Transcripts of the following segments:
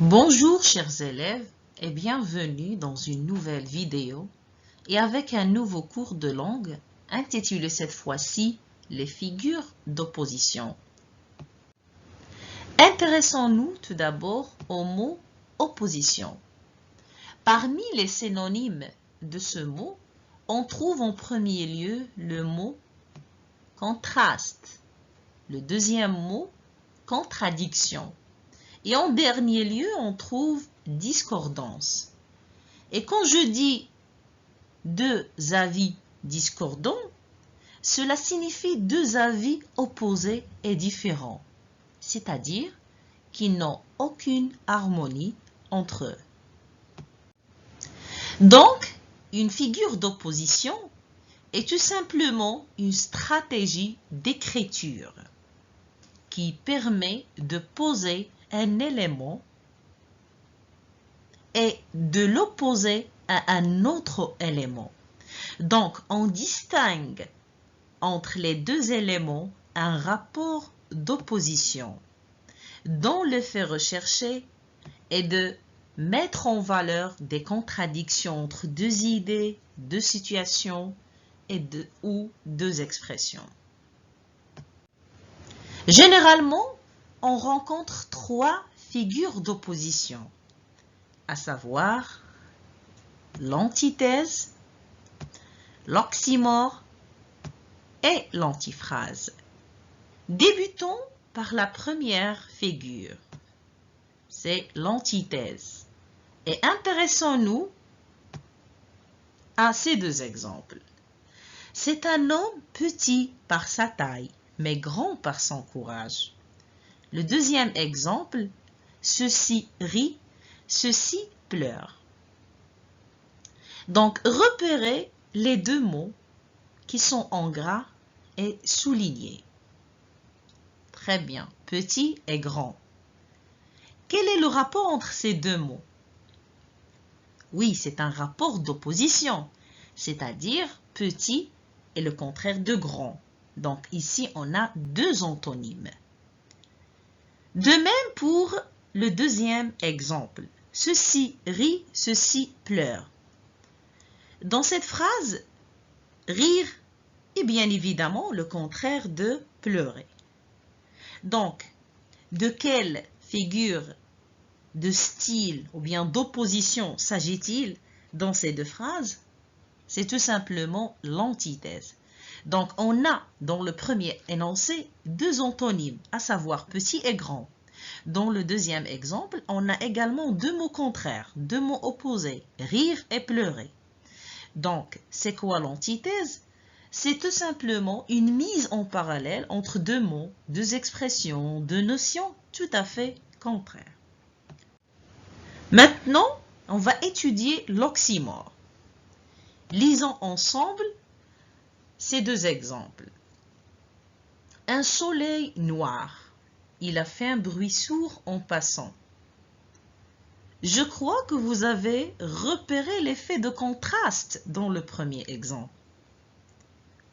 Bonjour chers élèves et bienvenue dans une nouvelle vidéo et avec un nouveau cours de langue intitulé cette fois-ci les figures d'opposition. Intéressons-nous tout d'abord au mot opposition. Parmi les synonymes de ce mot, on trouve en premier lieu le mot contraste, le deuxième mot contradiction. Et en dernier lieu, on trouve discordance. Et quand je dis deux avis discordants, cela signifie deux avis opposés et différents, c'est-à-dire qui n'ont aucune harmonie entre eux. Donc, une figure d'opposition est tout simplement une stratégie d'écriture qui permet de poser un élément et de l'opposer à un autre élément. Donc, on distingue entre les deux éléments un rapport d'opposition dont le fait recherché est de mettre en valeur des contradictions entre deux idées, deux situations ou deux expressions. Généralement, on rencontre trois figures d'opposition, à savoir l'antithèse, l'oxymore et l'antiphrase. Débutons par la première figure, c'est l'antithèse. Et intéressons-nous à ces deux exemples. C'est un homme petit par sa taille, mais grand par son courage. Le deuxième exemple, ceci rit, ceci pleure. Donc, repérez les deux mots qui sont en gras et soulignés. Très bien, petit et grand. Quel est le rapport entre ces deux mots? Oui, c'est un rapport d'opposition, c'est-à-dire petit est le contraire de grand. Donc, ici, on a deux antonymes. De même pour le deuxième exemple. Ceci rit, ceci pleure. Dans cette phrase, rire est bien évidemment le contraire de pleurer. Donc, de quelle figure de style ou bien d'opposition s'agit-il dans ces deux phrases? C'est tout simplement l'antithèse. Donc, on a dans le premier énoncé deux antonymes, à savoir petit et grand. Dans le deuxième exemple, on a également deux mots contraires, deux mots opposés, rire et pleurer. Donc, c'est quoi l'antithèse? C'est tout simplement une mise en parallèle entre deux mots, deux expressions, deux notions tout à fait contraires. Maintenant, on va étudier l'oxymore. Lisons ensemble ces deux exemples. Un soleil noir. Il a fait un bruit sourd en passant. Je crois que vous avez repéré l'effet de contraste dans le premier exemple.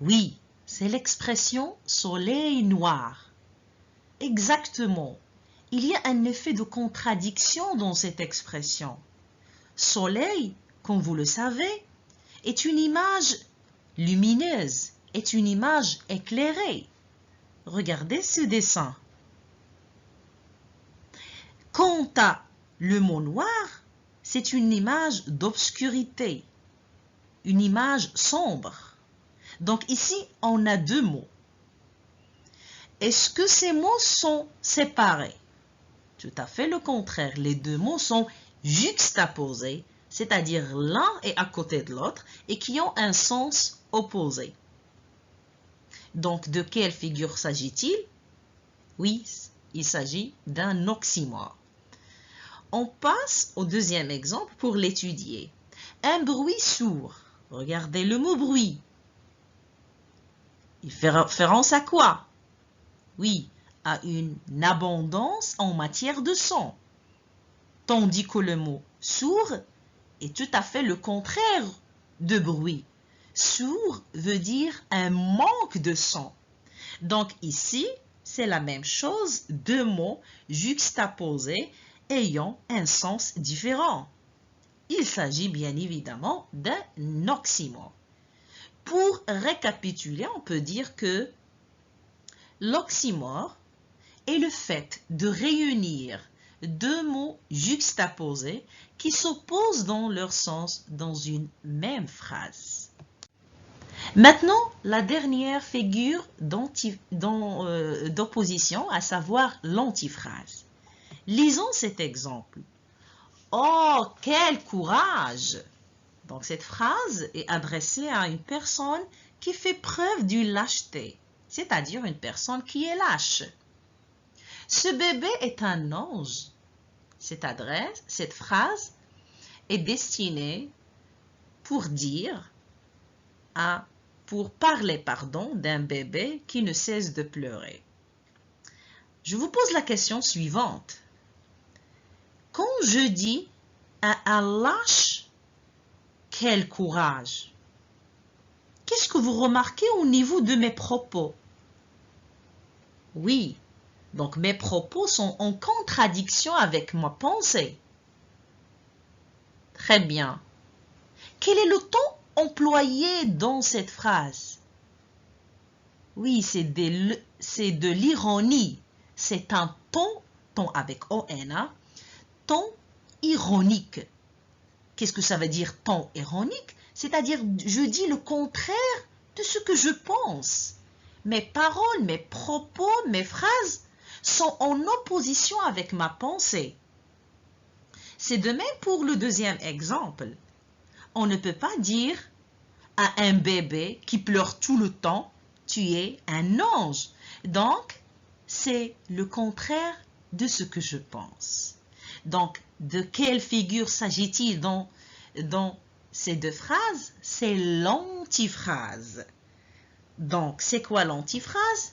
Oui, c'est l'expression soleil noir. Exactement. Il y a un effet de contradiction dans cette expression. Soleil, comme vous le savez, est une image lumineuse, est une image éclairée. Regardez ce dessin. Quant à le mot noir, c'est une image d'obscurité, une image sombre. Donc ici, on a deux mots. Est-ce que ces mots sont séparés? Tout à fait le contraire. Les deux mots sont juxtaposés, c'est-à-dire l'un est à côté de l'autre et qui ont un sens opposé. Donc, de quelle figure s'agit-il? Oui, il s'agit d'un oxymore. On passe au deuxième exemple pour l'étudier. Un bruit sourd. Regardez le mot bruit. Il fait référence à quoi? Oui, à une abondance en matière de son. Tandis que le mot sourd est tout à fait le contraire de bruit. Sourd veut dire un manque de son. Donc ici, c'est la même chose, deux mots juxtaposés ayant un sens différent. Il s'agit bien évidemment d'un oxymore. Pour récapituler, on peut dire que l'oxymore est le fait de réunir deux mots juxtaposés qui s'opposent dans leur sens dans une même phrase. Maintenant, la dernière figure d'opposition, à savoir l'antiphrase. Lisons cet exemple. Oh, quel courage! Donc, cette phrase est adressée à une personne qui fait preuve d'une lâcheté, c'est-à-dire une personne qui est lâche. Ce bébé est un ange. Cette phrase est destinée pour parler d'un bébé qui ne cesse de pleurer. Je vous pose la question suivante. Quand je dis à un lâche, quel courage! Qu'est-ce que vous remarquez au niveau de mes propos? Oui, donc mes propos sont en contradiction avec ma pensée. Très bien. Quel est le ton employé dans cette phrase? Oui, c'est de l'ironie. C'est un ton avec O-N-A, ton ironique. Qu'est-ce que ça veut dire ton ironique? C'est-à-dire, je dis le contraire de ce que je pense. Mes paroles, mes propos, mes phrases sont en opposition avec ma pensée. C'est de même pour le deuxième exemple. On ne peut pas dire à un bébé qui pleure tout le temps, tu es un ange. Donc, c'est le contraire de ce que je pense. Donc, de quelle figure s'agit-il dans ces deux phrases? C'est l'antiphrase. Donc, c'est quoi l'antiphrase?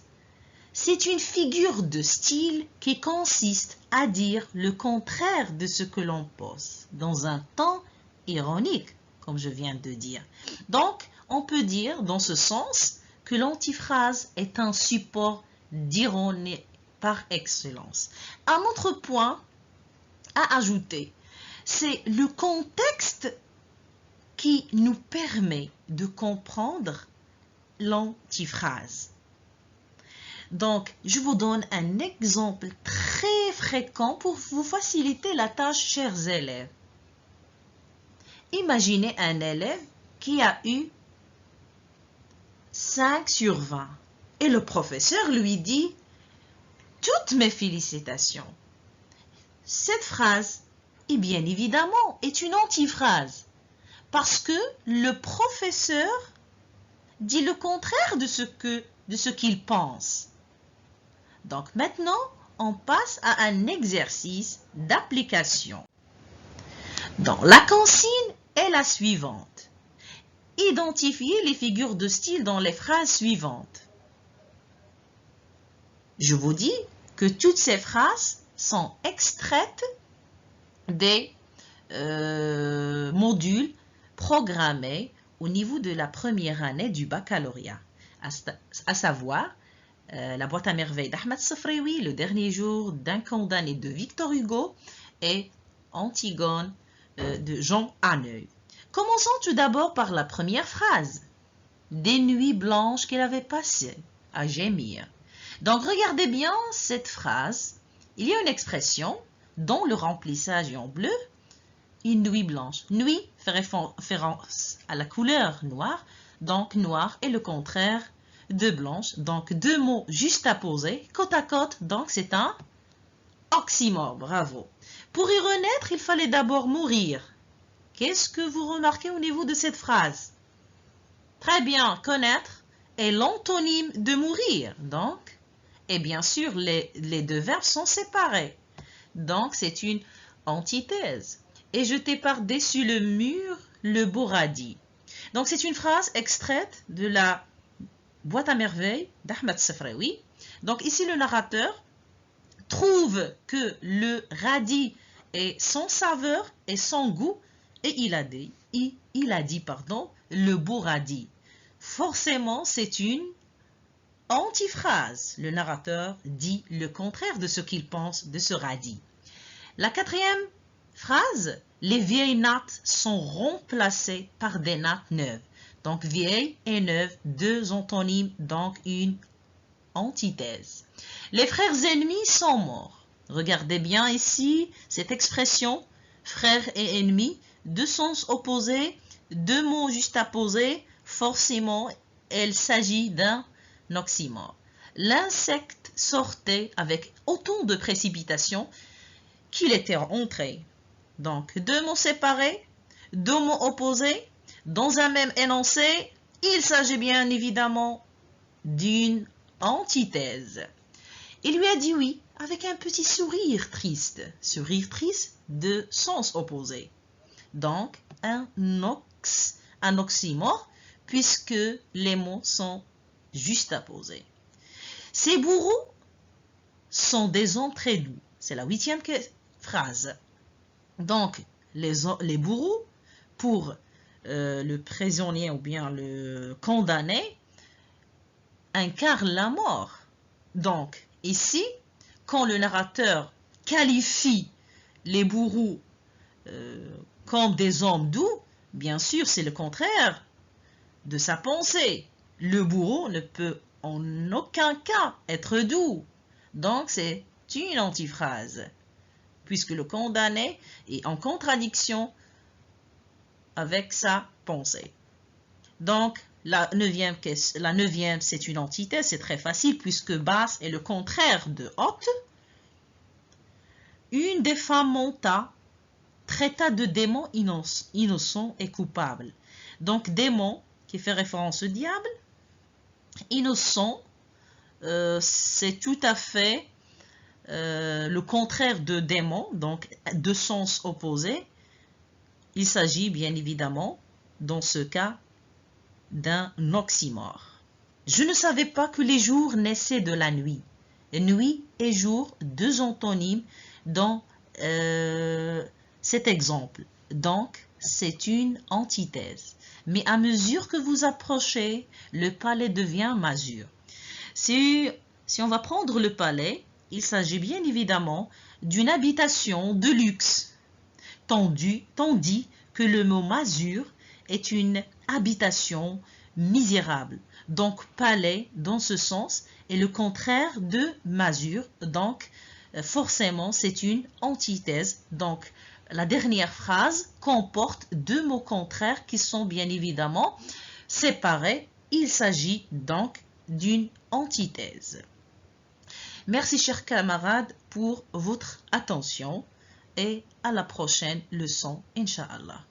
C'est une figure de style qui consiste à dire le contraire de ce que l'on pense, dans un ton ironique, comme je viens de dire. Donc, on peut dire dans ce sens que l'antiphrase est un support d'ironie par excellence. Un autre point à ajouter, c'est le contexte qui nous permet de comprendre l'antiphrase. Donc, je vous donne un exemple très fréquent pour vous faciliter la tâche, chers élèves. Imaginez un élève qui a eu 5 sur 20 et le professeur lui dit « Toutes mes félicitations ». Cette phrase, et bien évidemment, est une antiphrase parce que le professeur dit le contraire de ce qu'il pense. Donc maintenant, on passe à un exercice d'application. Donc, la consigne est la suivante. Identifiez les figures de style dans les phrases suivantes. Je vous dis que toutes ces phrases sont extraites des modules programmés au niveau de la première année du baccalauréat, à savoir la boîte à merveilles d'Ahmed Sefraoui, le dernier jour d'un condamné de Victor Hugo et Antigone de Jean Hanneuil. Commençons tout d'abord par la première phrase. Des nuits blanches qu'il avait passées à gémir. Donc regardez bien cette phrase. Il y a une expression dont le remplissage est en bleu. Une nuit blanche. Nuit fait référence à la couleur noire. Donc noir est le contraire de blanche. Donc deux mots juxtaposés, côte à côte. Donc c'est un oxymore. Bravo. Pour y renaître, il fallait d'abord mourir. Qu'est-ce que vous remarquez au niveau de cette phrase? Très bien, connaître est l'antonyme de mourir. Donc, et bien sûr, les deux verbes sont séparés. Donc, c'est une antithèse. Et jeter par-dessus le mur le beau radis. Donc, c'est une phrase extraite de la boîte à merveilles d'Ahmed Sefraoui. Donc, ici, le narrateur trouve que le radis est sans saveur et sans goût. Et il a dit, le beau radis. Forcément, c'est une antiphrase. Le narrateur dit le contraire de ce qu'il pense de ce radis. La quatrième phrase, les vieilles nattes sont remplacées par des nattes neuves. Donc, vieille et neuve, deux antonymes, donc une antithèse. Les frères ennemis sont morts. Regardez bien ici cette expression, frères et ennemis, deux sens opposés, deux mots juxtaposés, forcément, il s'agit d'un oxymore. L'insecte sortait avec autant de précipitation qu'il était entré. Donc, deux mots séparés, deux mots opposés, dans un même énoncé, il s'agit bien évidemment d'une antithèse. Il lui a dit oui avec un petit sourire triste de sens opposé. Donc, un oxymore puisque les mots sont juxtaposés. Ces bourreaux sont des hommes très doux. C'est la 8e phrase. Donc, les bourreaux, pour le prisonnier ou bien le condamné, incarnent la mort. Donc, ici, quand le narrateur qualifie les bourreaux comme des hommes doux, bien sûr, c'est le contraire de sa pensée. Le bourreau ne peut en aucun cas être doux. Donc, c'est une antiphrase, puisque le condamné est en contradiction avec sa pensée. Donc, la neuvième, c'est une antithèse, c'est très facile, puisque basse est le contraire de haute. Une des femmes monta, traita de démons innocents et coupables. Donc, démon, qui fait référence au diable, innocent, c'est tout à fait le contraire de démon, donc deux sens opposés. Il s'agit bien évidemment, dans ce cas, d'un oxymore. Je ne savais pas que les jours naissaient de la nuit. Nuit et jour, deux antonymes dans cet exemple. Donc, c'est une antithèse. Mais à mesure que vous approchez, le palais devient masure. Si on va prendre le palais, il s'agit bien évidemment d'une habitation de luxe, tandis que le mot masure est une habitation misérable. Donc, palais, dans ce sens, est le contraire de masure. Donc, forcément, c'est une antithèse. Donc, la dernière phrase comporte deux mots contraires qui sont bien évidemment séparés. Il s'agit donc d'une antithèse. Merci, chers camarades, pour votre attention et à la prochaine leçon, Inch'Allah.